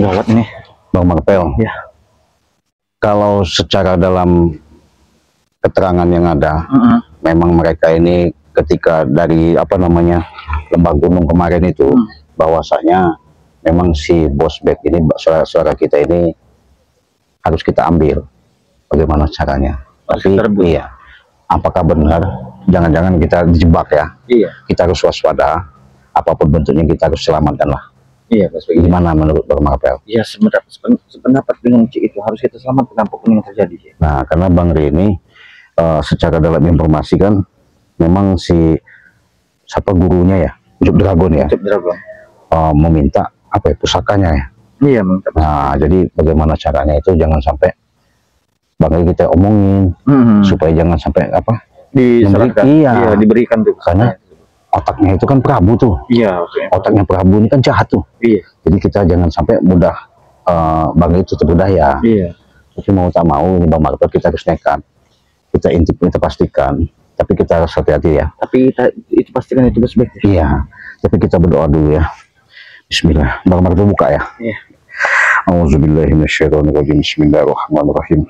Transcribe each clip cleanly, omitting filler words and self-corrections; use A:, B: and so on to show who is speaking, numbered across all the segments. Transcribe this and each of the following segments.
A: Gawat nih,
B: Bang Marpel.
A: ya.
B: Kalau secara dalam keterangan yang ada, memang mereka ini ketika dari Lembah Gunung kemarin itu, bahwasanya memang si bos bed ini, suara kita ini harus kita ambil. Bagaimana caranya? Tapi iya, apakah benar? Jangan-jangan kita dijebak ya?
A: Iya.
B: Kita harus waspada. Apapun bentuknya kita harus selamatkan lah.
A: Iya,
B: Gimana menurut Bang Marpel?
A: Iya, sependapat dengan Cik itu harus kita selamatkan apapun yang terjadi. Cik.
B: Nah, karena Bang Ri ini secara dalam informasi kan, memang si siapa gurunya ya, Ucup Dragon ya, meminta pusakanya ya.
A: Iya, minta.
B: Nah, jadi bagaimana caranya itu jangan sampai Bang Ri kita omongin, supaya jangan sampai
A: diberikan tuh.
B: Karena otaknya itu kan Prabu tuh.
A: Iya,
B: otaknya Prabu ini kan jahat tuh.
A: Iya.
B: Jadi kita jangan sampai mudah Bang itu terbudaya.
A: Iya.
B: Tapi mau tak mau ini Bang Marpel kita harus nekat. Kita intip, kita pastikan. Tapi kita harus hati-hati ya.
A: Tapi itu pastikan itu bos baik.
B: Iya. Tapi kita berdoa dulu ya. Bismillah. Bang Marpel buka ya.
A: Iya.
B: Auzubillahiminasyaitonirrajim. Bismillahirrahmanirrahim.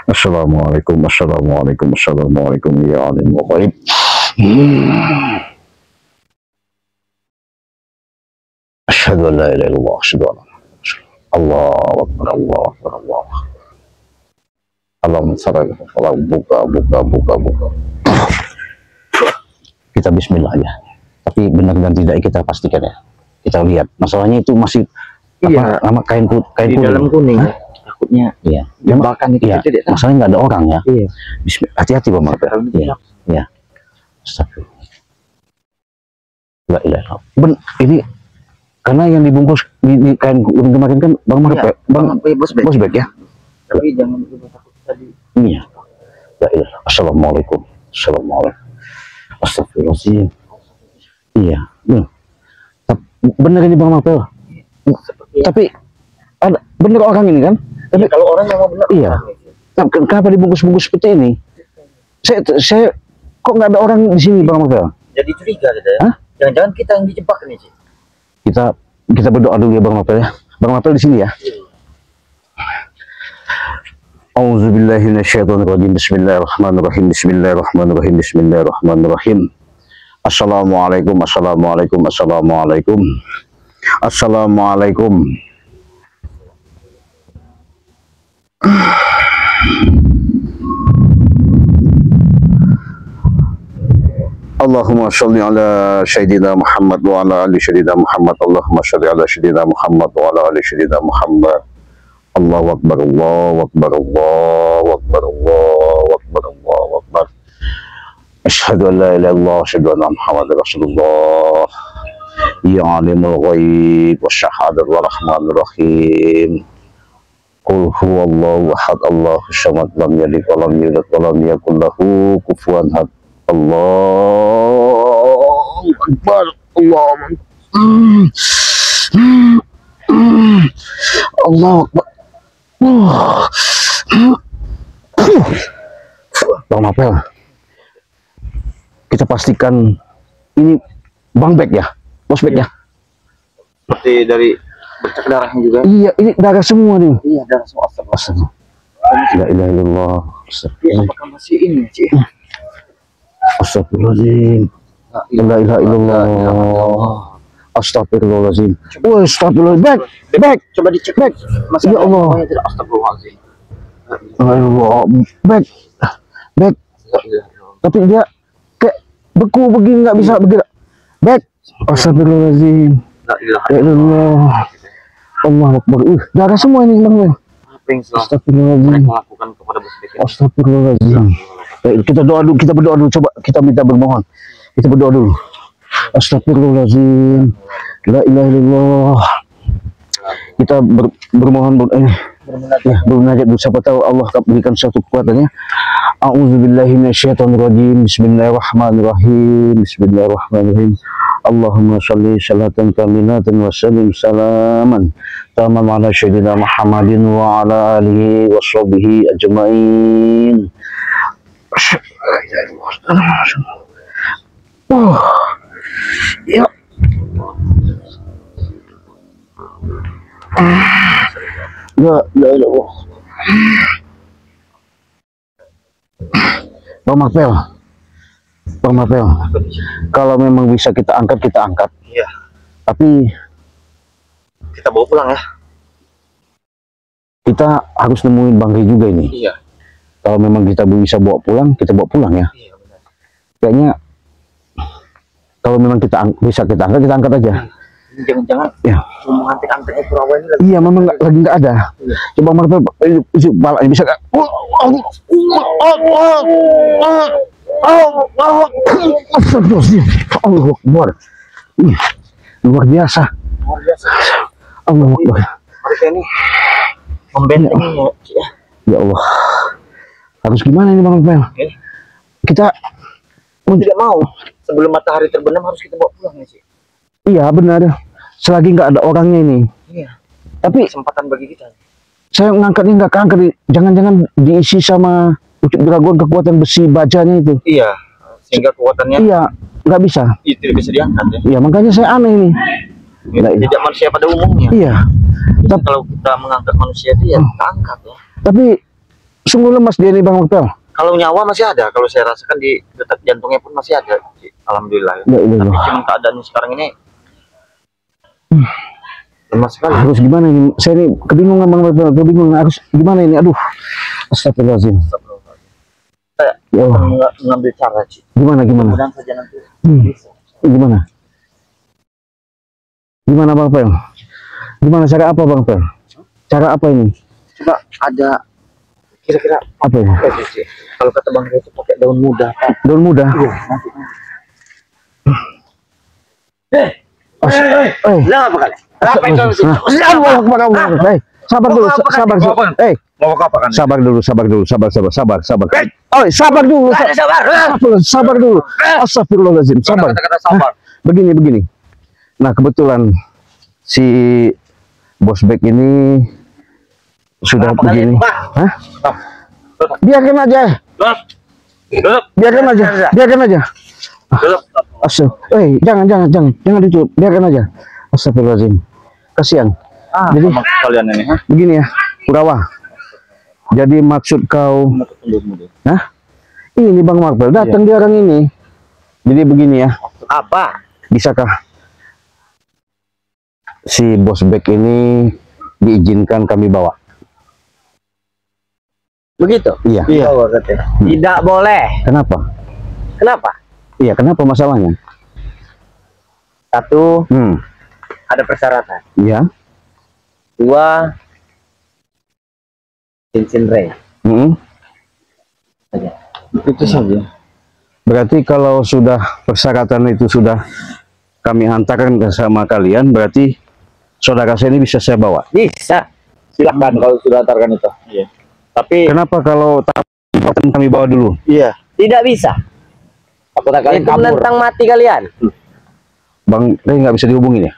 B: Assalamualaikum, assalamualaikum, assalamualaikum ya alim wa ghaib. Asyhadu an la ilaha illallah, asyhadu anna Allahu akbar, Allahu akbar, Allahu akbar. Allah buka. Kita bismillah aja. Tapi benar dan tidak kita pastikan ya. Kita lihat. Masalahnya itu masih nama kain
A: di dalam kuning. Takutnya
B: iya.
A: jebakan itu
B: iya. Masalahnya nggak ada orang ya.
A: Iya.
B: Bismillah. Hati-hati Bang Marpel. Iya. Iya. Astagfirullah. La ilaha. Ini karena yang dibungkus di kain kuning kemarin kan Bang Marpel, bos bek ya.
A: Tapi jangan juga takut tadi.
B: Iya. La ilaha. Assalamualaikum. Assalamualaikum. Astagfirullahaladzim. Iya. Bener ini Bang Marpel. Tapi ada bener orang ini kan? Tapi
A: kalau orang yang mau benar.
B: Iya. Kenapa dibungkus-bungkus seperti ini? Saya kok nggak ada orang di sini Bang Marpel?
A: Jadi curiga gitu ya. Jangan-jangan kita yang dijebak nih sih.
B: Kita berdoa dulu ya Bang Marpel ya. Bang Marpel di sini ya. Auzubillahi minasyaitonirrajim. Bismillahirrahmanirrahim. Bismillahirrahmanirrahim. Bismillahirrahmanirrahim. Assalamualaikum, assalamualaikum, assalamualaikum. Assalamualaikum. Allahumma sholli ala Sayyidina Muhammad wa ala ali Sayyidina Muhammad. Allahumma sholli ala Sayyidina Muhammad wa ala ali Sayyidina Muhammad. Allahu akbar, Allahu akbar, Allahu akbar, Allahu akbar, Allahu akbar. Asyhadu an la ilaha illallah, asyhadu anna Muhammadar Rasulullah. Ya alimul ghaib wasyahadatul rahmanir rahim. Qul huwallahu ahad, Allahus samad, lam yalid wa lam yulad wa lam yakul lahu kufuwan ahad. Allahu akbar, Allahu akbar. Allahu akbar. Bang Marpel, kita pastikan ini Bang Bek ya, bos Bek ya.
A: Seperti dari bercak darahnya juga.
B: Iya, ini darah semua nih.
A: Iya, darah semua.
B: Astagfirullah. La ilaha illallah.
A: Astagfirullah. Apakah masih ini, Cik?
B: Astagfirullahaladzim. La ilaha illallah. Astagfirullahaladzim. Wah, astagfirullahaladzim. Bek.
A: Coba dicek, Bek.
B: Ya Allah.
A: Astagfirullahaladzim.
B: Allah. Bek. Tapi dia kayak beku begini, nggak bisa bergerak. Bek. Astagfirullahaladzim. La ilaha illallah. Allah Akbar. Darah semua ini Bang. Astagfirullahaladzim.
A: Melakukan kepada bos Bek.
B: Astagfirullahaladzim. Kita doa dulu, kita berdoa dulu, coba kita minta bermohon. Kita berdoa dulu. Astagfirullahaladzim. La ilaha illallah. Kita bermohon bermunajat dulu, siapa tahu Allah akan berikan suatu kekuatannya. A'udzubillahi minasyaitonirrajim. Bismillahirrahmanirrahim. Bismillahirrahmanirrahim. Allahumma sholli salatan kamilatan wa sallim salaman taman ala sayyidina Muhammadin wa ala alihi wa sahbihi ajmain. Ya. Ya. Bang Marvel. Bang Marvel. Kalau memang bisa kita angkat, kita angkat.
A: Iya.
B: Tapi
A: Kita bawa pulang ya.
B: kita harus nemuin Bang Ri juga ini.
A: Iya.
B: Kalau memang kita bisa bawa pulang, kita bawa pulang ya.
A: Iya benar.
B: Kayaknya kalau memang bisa kita angkat aja.
A: Jangan-jangan
B: Ya.
A: mau antek-antek perawan ini lagi.
B: Iya, memang lagi nggak ada.
A: Iya.
B: Coba Marvel, balanya bisa nggak? Allah Akbar. Ih, luar biasa.
A: Luar biasa.
B: Allah Akbar.
A: Mereka ini membentenginya. Ya.
B: Ya Allah. Harus gimana ini Bang Marvel?
A: Oke.
B: Kita
A: Tidak mau. Sebelum matahari terbenam harus kita bawa pulang ya sih.
B: iya benar. Selagi nggak ada orangnya ini.
A: Iya.
B: Tapi
A: Kesempatan bagi kita.
B: saya ngangkatnya nggak keangkat. Jangan-jangan diisi sama Ucup Dragon kekuatan besi bajanya itu.
A: Iya. Sehingga kekuatannya
B: Iya, nggak bisa.
A: itu tidak bisa diangkat ya.
B: Iya, makanya saya aneh ini. Nah, iya.
A: Tidak manusia pada umumnya.
B: Iya,
A: Jadi kalau kita mengangkat manusia itu ya kita angkat ya.
B: tapi sungguh lemas dia nih Bang Marvel.
A: Kalau nyawa masih ada, kalau saya rasakan di detak jantungnya pun masih ada. Alhamdulillah. Ya.
B: Ya, iya,
A: Tapi
B: iya.
A: cuma keadaannya sekarang ini lemah sekali.
B: Harus gimana ini? Saya ini kebingungan Bang Marvel, kebingungan harus gimana ini? Aduh, astagfirullahaladzim.
A: Saya
B: Ya Allah.
A: akan mengambil cara sih.
B: Gimana?
A: Mudah-mudahan saja nanti bisa.
B: Gimana? Gimana Bang Marvel? Gimana cara apa Bang Marvel? Cara apa ini?
A: Coba ada kira-kira
B: Apa ini?
A: apa sih? Kalau kata Bang Ray itu pakai daun muda.
B: Daun muda.
A: Lah apa kali? Apa itu sih?
B: Allah Akbar, Allah Akbar. Sabar dulu, sabar.
A: Mau apa kan?
B: Sabar dulu, sabar. Oh, sabar dulu. Sabar dulu. Astagfirullahaladzim. Sabar.
A: Kata-kata sabar.
B: Begini. Nah, kebetulan si Bos Bek ini sudah
A: Berapa kali
B: begini.
A: itu, Pak?
B: Hah? Biarkan aja. Biarkan aja. Jangan ditutup. Biarkan aja. Astagfirullahaladzim. Kasihan. Jadi
A: Kalian ini, ha?
B: begini ya, Kurawa. Jadi maksud kau, hah? Ini Bang Marvel datang di orang ini. Jadi begini ya,
A: Apa?
B: bisakah si Bos Bek ini diizinkan kami bawa?
A: Begitu?
B: Iya.
A: Tidak boleh.
B: Kenapa?
A: Kenapa?
B: Iya, kenapa masalahnya?
A: Satu, ada persyaratan.
B: Iya.
A: Dua, cincin ring. Itu saja.
B: Berarti kalau sudah persyaratan itu sudah kami hantarkan sama kalian, berarti saudara saya ini bisa saya bawa.
A: Bisa. Silakan kalau sudah hantarkan itu. Iya. Tapi
B: Kenapa kalau kami bawa dulu?
A: iya. Tidak bisa. Apakah kalian
C: Itu menentang mati kalian.
B: Bang Rey nggak bisa dihubungin ya?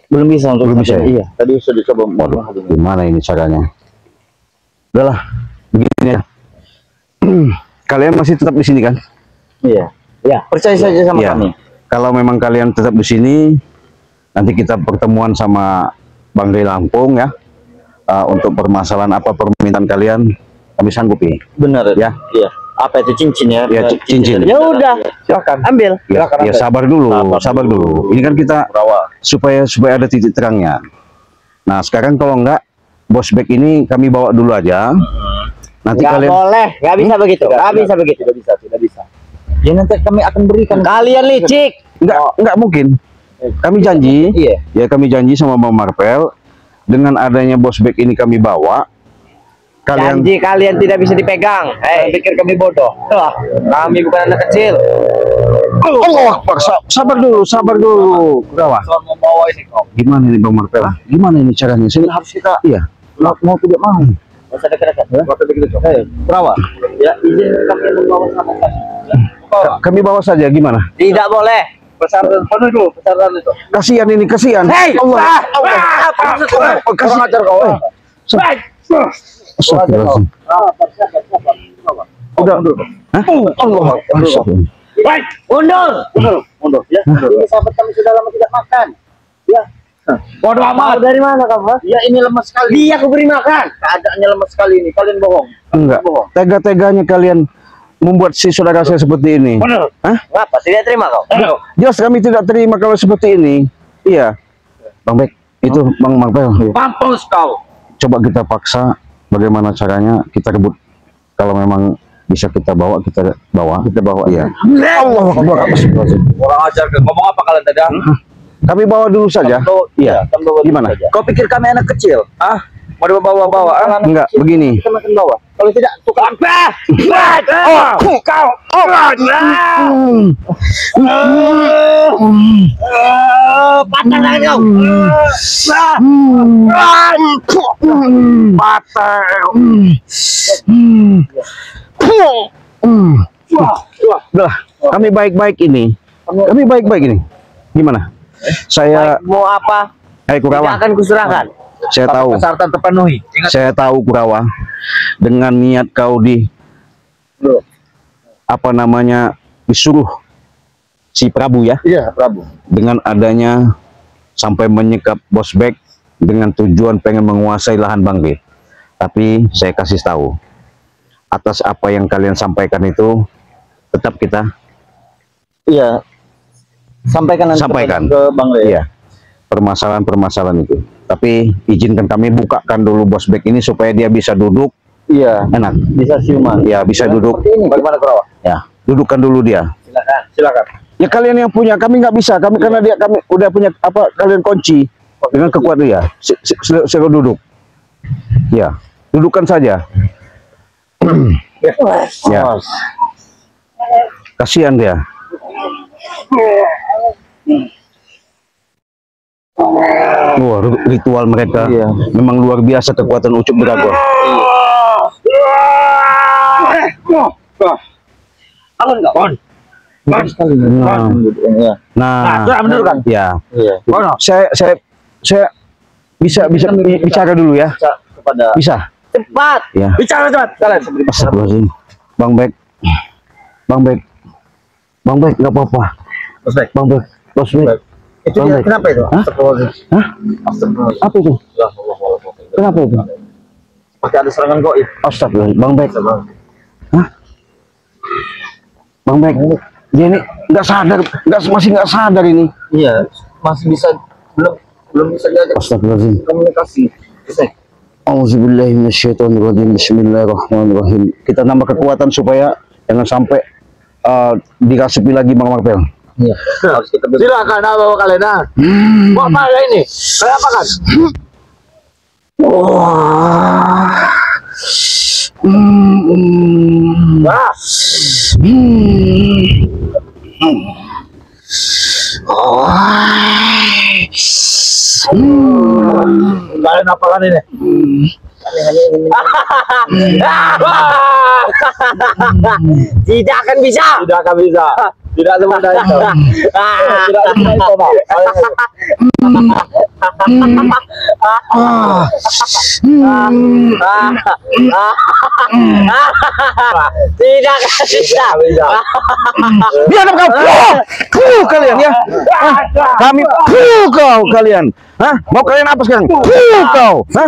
A: Belum bisa untuk
B: Belum bisa ya?
A: Iya. Tadi sudah dicoba.
B: Gimana ini caranya? Udahlah, begini ya. Kalian masih tetap di sini kan?
A: Iya. Ya. Percaya saja sama
B: Iya.
A: kami.
B: Kalau memang kalian tetap di sini, nanti kita pertemuan sama Bang Rey Lampung ya. Untuk permasalahan apa permintaan kalian, kami sanggupi.
A: Benar
B: Ya.
A: Iya. Apa itu cincin ya?
B: Ya, cincin.
C: Ya udah,
A: Silakan.
C: ambil.
B: Ya,
A: Silakan,
B: ya
A: Anda.
B: sabar dulu. Ini kan kita
A: Rawa.
B: supaya ada titik terangnya. Nah, sekarang kalau enggak, Bos Bek ini kami bawa dulu aja. Nanti
C: Nggak
B: kalian
C: boleh, nggak bisa begitu, nggak bisa begitu.
A: Tidak bisa. Ya nanti kami akan berikan.
C: Kalian licik.
B: enggak mungkin. Kami janji,
A: Iya.
B: ya kami janji sama Bang Marvel, dengan adanya Bos Bek ini kami bawa, kalian
C: Janji kalian tidak bisa dipegang.
A: Pikir kami bodoh.
C: Wah, kami bukan anak kecil.
B: Allah Akbar, sabar dulu. Berapa?
A: Soal membawa ini kau.
B: Gimana ini Bang Marvel? Gimana ini caranya? Sini
A: Harus kita
B: iya.
A: mau tidak mau. Masa dekat-dekat. Waktu begitu.
B: Berapa?
A: Ya izin kami membawa sama kami. Ya.
B: Kami bawa saja gimana?
C: Tidak boleh.
A: Persyaratan penuh dulu, persyaratan itu.
B: Kasihan ini, kasihan.
C: Hei,
B: Allah.
A: Kurang ajar kau.
B: Astagfirullahaladzim. Udah. Hah? Allah. Astagfirullah.
C: Mundur.
A: Mundur. Ya. Ini sahabat kami sudah lama tidak makan. Ya. Bodoh amat.
C: Tahu dari mana kamu?
A: Ya ini lemas sekali.
C: Dia aku beri makan.
A: Keadaannya lemas sekali ini. Kalian bohong.
B: Enggak.
A: Bohong.
B: Tega-teganya kalian membuat si saudara saya seperti ini.
A: Benar.
B: Hah?
C: Ngapa? Tidak terima kau?
B: Jelas kami tidak terima kalau seperti ini. Iya. Bang Bek, itu Bang Marvel.
A: Mampus kau.
B: Coba kita paksa bagaimana caranya kita rebut. Kalau memang bisa kita bawa, kita bawa. Kita bawa. Iya. Allah Akbar.
A: Orang ajar ke ngomong apa kalian tadi?
B: Kami bawa dulu saja. Iya. Gimana?
A: Kau pikir kami anak kecil? Ah, mau dibawa-bawa?
B: Enggak, begini.
A: Kita makan bawa. Kalau tidak, tukang apa? Kau. Patah lagi kau. Patah.
B: Udah, kami baik-baik ini. Kami baik-baik ini. Gimana? Saya
C: Mau apa? Tidak
B: Kurawa.
C: akan kuserahkan.
B: Saya tahu.
A: Persyaratan terpenuhi. Ingat.
B: Saya tahu Kurawa. Dengan niat kau apa namanya disuruh si Prabu ya,
A: Iya, Prabu.
B: dengan adanya sampai menyekap Bos Bek dengan tujuan pengen menguasai lahan Bang B. Tapi saya kasih tahu, atas apa yang kalian sampaikan itu tetap kita
A: Iya. Sampaikan nanti
B: Sampaikan.
A: ke Bang Le.
B: iya permasalahan-permasalahan itu. Tapi izinkan kami bukakan dulu Bos Bek ini supaya dia bisa duduk
A: Iya.
B: enak.
A: Bisa siuman.
B: Ya bisa duduk.
A: Seperti ini. Bagaimana Kurawa?
B: Ya dudukkan dulu dia.
A: Silakan.
B: Ya kalian yang punya, kami nggak bisa. Kami karena kami udah punya apa, kalian kunci dengan kekuatan dia. Saya duduk. Ya, dudukkan saja. Ya. Kasihan dia. Wah, ritual mereka
A: Iya.
B: memang luar biasa, kekuatan Ucup Dragon.
A: Bangun enggak? Bangun sekali.
B: Nah.
A: Iya.
B: Nah,
A: sudah benar kan?
B: ya.
A: Iya.
B: Saya bisa bicara dulu ya.
A: Kepada
B: Bisa.
C: Cepat.
B: Ya.
A: bicara cepat kalian.
B: Astagfirullahaladzim. Bang Bek, nggak apa-apa.
A: Bos Bek.
B: Bang Bek, Bos Bek.
A: Itu
B: Bang
A: dia,
B: Bek.
A: kenapa itu?
B: Hah?
A: Astagfirullahaladzim.
B: Hah?
A: Astagfirullahaladzim.
B: Apa itu? Kenapa itu?
A: Pakai ada serangan goib.
B: Astagfirullah. Bang Bek. Hah? Bang Bek, dia ini nggak sadar, masih nggak sadar ini.
A: Iya, masih bisa belum bisa diajak
B: Astagfirullahaladzim.
A: komunikasi. Bos Bek.
B: Auzubillahiminasyaitonirrajim. Bismillahirrahmanirrahim. Kita nambah kekuatan supaya jangan sampai dirasuki lagi Bang Marvel.
A: Iya. Harus kita silakan bawa kalian nah. Kok apa ini? Kayak apa kan? Wah. Kalian apa kan ini?
C: Tidak akan bisa.
A: Tidak akan bisa. Tidak semudah itu. Tidak semudah itu, Pak.
C: Tidak akan bisa.
B: Biar kau kalian ya. Kami kau kalian. Hah? Mau kalian apa sekarang? Kau. Hah?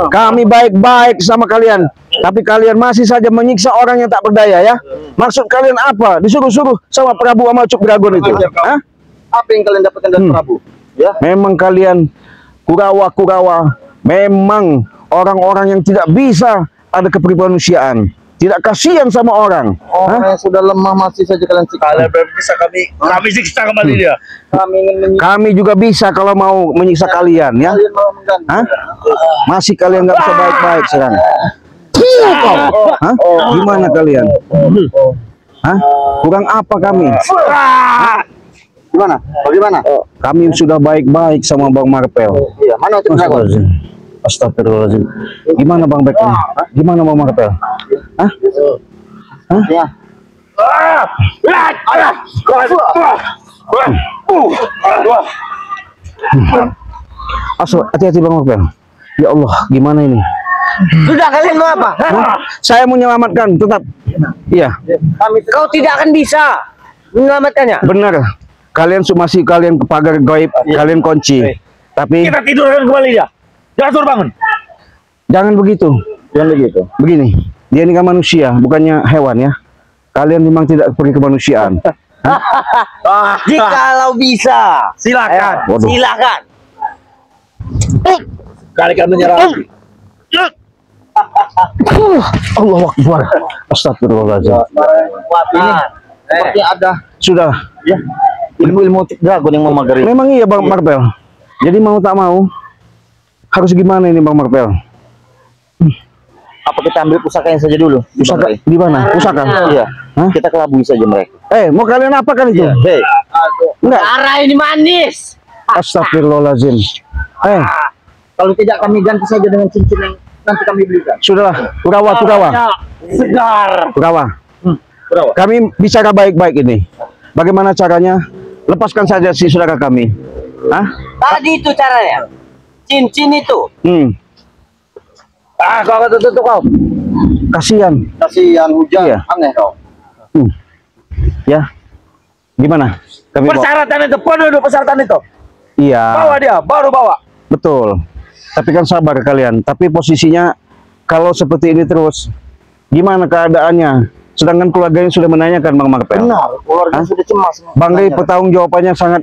B: Kami baik-baik sama kalian, tapi kalian masih saja menyiksa orang yang tak berdaya ya. Maksud kalian apa? Disuruh-suruh sama Prabu sama Ucup Dragon itu. Hah?
A: Apa yang kalian dapatkan dari Prabu? Ya.
B: Memang kalian Kurawa, memang orang-orang yang tidak bisa ada kepribadian, tidak kasihan sama orang.
A: Orang yang sudah lemah masih saja kalian siksa. Kalian bisa kami siksa kembali dia. Kami ingin menyiksa
B: Kami juga bisa kalau mau menyiksa kalian ya.
A: kalian malah mengganggu.
B: Hah? Masih kalian nggak bisa baik-baik sekarang. Kau. Hah? Gimana kalian? Hah? Kurang apa kami?
A: Gimana? Bagaimana?
B: Kami sudah baik-baik sama Bang Marvel.
A: Iya, mana Ucup Dragon?
B: Astagfirullahaladzim. Gimana Bang Bek? Gimana Bang Marvel? Hah? Hah?
A: Ya.
B: Hati-hati Bang Marvel. Ya Allah, gimana ini?
C: Sudah, kalian mau apa?
B: Hah? Saya menyelamatkan, tetap. Iya,
C: Kau tidak akan bisa menyelamatkannya.
B: benar. Kalian masih kalian ke pagar gaib, kalian kunci. Tapi
A: Kita tidurkan kembali dia. Jangan suruh bangun.
B: jangan begitu.
A: Jangan begitu.
B: Begini, dia ini kan manusia, bukannya hewan ya. Kalian memang tidak pergi kemanusiaan.
C: Jikalau bisa,
A: Silakan.
B: Waduh.
C: silakan.
A: Kali kami menyerah.
B: Allahu Akbar. Astagfirullahaladzim.
C: Ini seperti ada
B: Sudah.
C: ilmu-ilmu dragon yang memagari.
B: Memang iya Bang Marpel. Jadi mau tak mau harus gimana ini Bang Marpel?
C: Apa kita ambil pusakanya saja dulu?
B: Pusaka di mana? Pusaka?
C: Iya.
B: Hah?
C: Kita kelabui saja mereka.
B: Mau kalian apa kan itu?
C: Hei,
B: Enggak.
C: arah ini manis.
B: Astagfirullahaladzim.
C: Kalau tidak kami ganti saja dengan cincin yang nanti kami belikan.
B: Sudahlah, Kurawa.
C: Segar.
B: Kurawa.
C: Kurawa.
B: Kami bicara baik-baik ini. Bagaimana caranya? Lepaskan saja si saudara kami. Hah?
C: Tadi itu caranya. Cincin itu.
A: Kau tutup kau.
B: Kasihan.
C: Kasihan hujan.
B: Iya.
C: Aneh kau.
B: Ya. Gimana? Kami bawa.
A: Persyaratan itu, penuh persyaratan itu.
B: Iya.
A: Bawa dia, baru bawa.
B: Betul. Tapi kan sabar kalian. Tapi posisinya kalau seperti ini terus, gimana keadaannya? Sedangkan keluarganya sudah menanyakan Bang Marpel.
C: Benar, keluarga sudah cemas.
B: Bang Rey petanggung jawabannya sangat.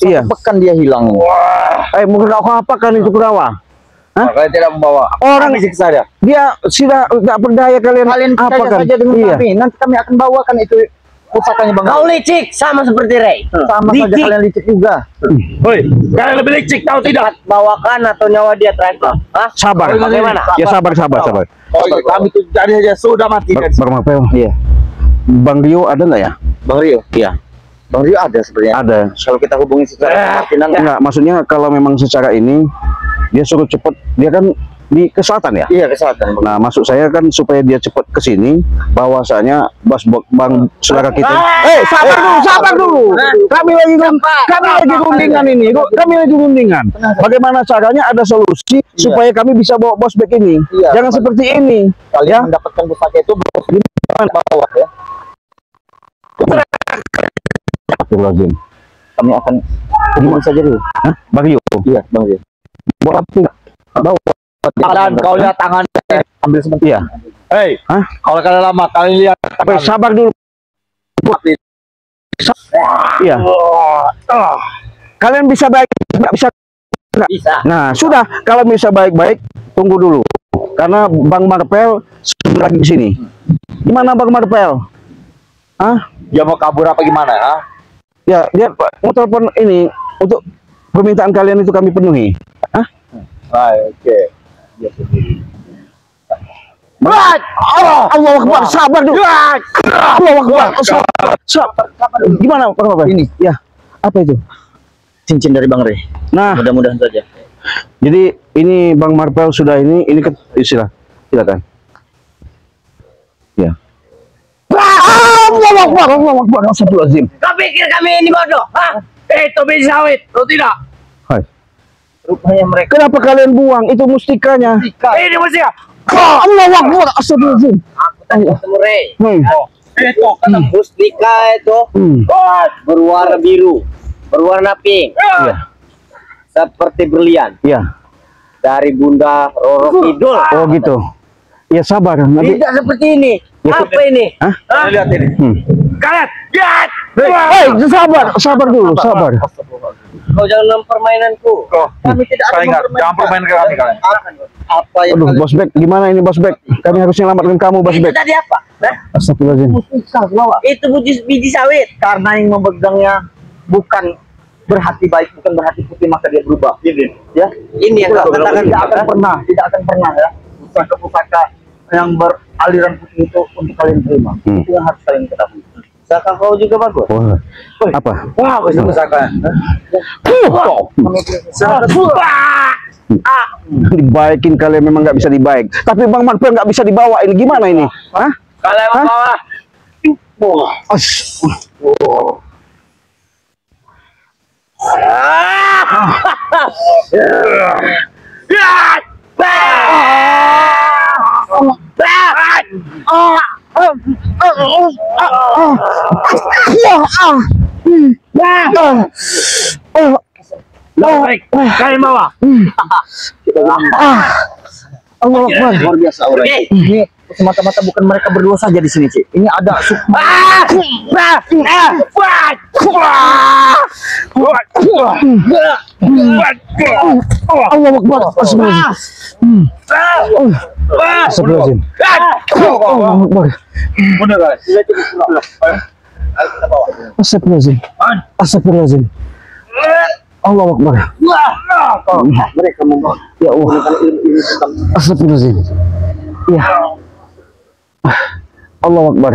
B: Iya.
C: Pekan dia hilang.
B: Mungkin kau apa kan itu Kurawa? Hah?
A: Kalian tidak membawa.
B: Orang
A: Kami siksa dia.
B: dia sudah nggak berdaya kalian.
C: Kalian
B: apa
C: percaya
B: kan?
C: saja dengan
B: Iya.
C: kami. Nanti kami akan bawakan itu pusakanya Bang. Kau licik sama seperti Ray. Sama saja kalian licik juga.
A: Hoi, kalian lebih licik tahu tidak?
C: Bawakan atau nyawa dia terakhir. Hah?
B: Sabar.
C: Bagaimana?
B: Ya sabar.
A: Kami tuh jadi aja sudah mati kan.
B: Bang Marpel.
C: Iya.
B: Bang Rio ada nggak ya?
C: Bang Rio.
B: Iya.
C: Bang Rio ada sebenarnya.
B: Ada.
C: Kalau kita hubungi secara kemungkinan
B: Enggak, maksudnya kalau memang secara ini dia suruh cepet, dia kan di ke selatan ya.
C: iya kesehatan.
B: Nah, maksud saya kan supaya dia cepat ke sini, bahwasanya bang saudara kita. Sabar dulu. Kami lagi rundingan ini. Kami lagi rundingan. Bagaimana caranya ada solusi supaya kami bisa bawa bos back ini.
C: Iya,
B: Jangan seperti ini.
C: Kalian mendapatkan pusaka itu bawah ya.
B: Astagfirullahaladzim.
C: Kami akan hubungi saja dulu.
B: Hah? Bang Rio.
C: Iya, Bang Rio.
B: Bawa apa? Bawa.
A: Tangan kau lihat tangan.
B: Ambil sebentar. Iya.
A: Hei,
B: Hah?
A: kalau kalian lama kalian lihat.
B: Tapi sabar dulu. Iya. Kalian bisa baik, nggak bisa.
C: Bisa.
B: Nah, sudah. Kalau bisa baik-baik, tunggu dulu. Karena Bang Marpel sudah lagi di sini. Gimana Bang Marpel? Hah?
A: Dia mau kabur apa gimana? Ha?
B: Ya, dia mau telepon ini untuk permintaan kalian itu kami penuhi. Hah?
A: Oke.
B: Allah Akbar, sabar dulu. Allah Akbar, sabar. Gimana Bang Marpel?
C: Ini.
B: Ya, apa itu?
C: Cincin dari Bang Ray.
B: Nah,
C: Mudah-mudahan saja.
B: jadi ini Bang Marpel sudah ini silakan. Ya. Allah Akbar, astagfirullahaladzim.
C: Kau pikir kami ini bodoh? Hah?
A: Itu biji sawit, atau tidak?
B: Hai.
C: Rupanya mereka
B: Kenapa kalian buang itu mustikanya?
A: Ini mustika.
B: Allah Akbar, astagfirullahaladzim.
C: aku tadi ketemu Ray.
A: Itu kata
C: Mustika itu berwarna biru, berwarna pink,
B: Iya.
C: seperti berlian
B: Iya.
C: dari Bunda Roro Kidul.
B: Oh gitu. Ya sabar. Nanti.
C: Tidak seperti ini.
B: Ya,
C: Apa ini?
B: Hah?
A: lihat ini. Kalian, lihat.
B: Sabar dulu, sabar.
C: Kau jangan mempermainanku. Kami tidak
A: Saya
C: akan
A: ingat, jangan permain ke kami kalian.
C: Apa yang
B: Aduh, Bos Bek, gimana ini Bos Bek? Kami harus menyelamatkan kamu, Bos
C: itu
B: Bek.
C: tadi apa? Nah,
B: Astagfirullahaladzim.
C: itu biji sawit. Karena yang memegangnya bukan berhati baik, bukan berhati putih, maka dia berubah. Ya, ini yang kau katakan tidak akan pernah ya. Pusaka yang beraliran putih itu untuk kalian terima. Itu yang harus kalian ketahui. Pusaka kau juga bagus.
B: Wah, apa?
A: Wah, bagus pusaka.
B: Dibaikin kalian memang nggak bisa dibaik. Tapi Bang Marpel nggak bisa dibawa. Ini gimana ini? Hah?
A: Kalian
B: Hah?
A: bawa. Baik, kalian bawa.
B: Allah Akbar.
C: Luar biasa orang. Ini semata-mata bukan mereka berdua saja di sini, Cik. Ini ada
B: Allah Akbar. Astagfirullahaladzim. Astagfirullahaladzim. Allah Akbar.
A: Benar kan?
B: Astagfirullahaladzim. Astagfirullahaladzim. Allah Akbar.
C: mereka membawa.
B: Ya Allah.
C: Ilmu tentang
B: Astagfirullahaladzim. Ya. Allah Akbar.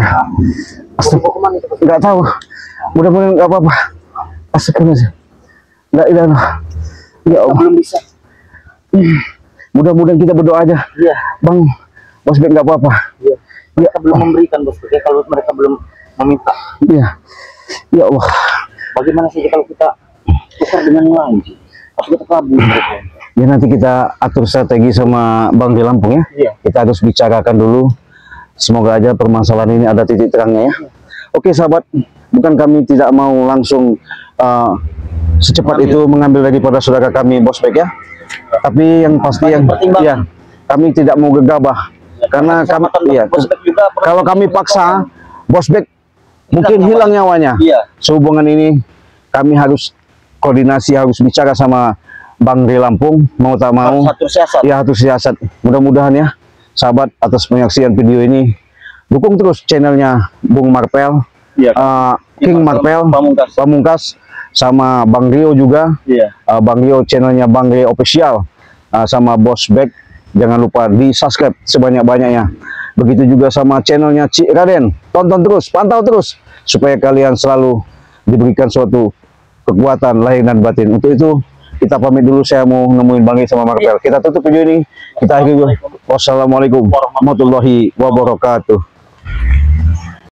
B: Astagfirullah. Enggak tahu. Mudah-mudahan enggak apa-apa. Astagfirullahaladzim. La ilaha. Ya Allah.
C: belum bisa.
B: Mudah-mudahan kita berdoa aja.
C: Iya.
B: Bang, Bos Bek enggak apa-apa.
C: Iya. Mereka belum memberikan, Bos. Ya, kalau mereka belum meminta.
B: Iya. Ya Allah.
C: Bagaimana saja kalau kita tukar dengan yang lain, Cik? Pas kita kabur.
B: Ya nanti kita atur strategi sama Bang di Lampung ya.
C: Iya.
B: Kita harus bicarakan dulu. Semoga aja permasalahan ini ada titik terangnya ya. Oke sahabat, bukan kami tidak mau langsung secepat itu mengambil daripada saudara kami Bos Bek ya. Tapi yang pasti yang ya, kami tidak mau gegabah karena kami ya, kalau kami paksa Bos Bek mungkin hilang nyawanya.
C: Iya.
B: Sehubungan ini kami harus koordinasi, harus bicara sama Bang di Lampung, mau tak mau.
C: Satu siasat.
B: Ya, satu siasat. Mudah-mudahan ya, sahabat, atas penyaksian video ini, dukung terus channelnya Bung Marpel,
C: Iya.
B: King Marpel, Pamungkas, sama Bang Rio juga.
C: Iya.
B: Bang Rio channelnya Bang Rio Official, sama Bos Bek. Jangan lupa di subscribe sebanyak-banyaknya. Begitu juga sama channelnya Cik Raden. Tonton terus, pantau terus, supaya kalian selalu diberikan suatu kekuatan lahir dan batin. Untuk itu kita pamit dulu, saya mau nemuin Bang sama Marpel. Kita tutup video ini, kita akhiri. Wassalamualaikum warahmatullahi wabarakatuh.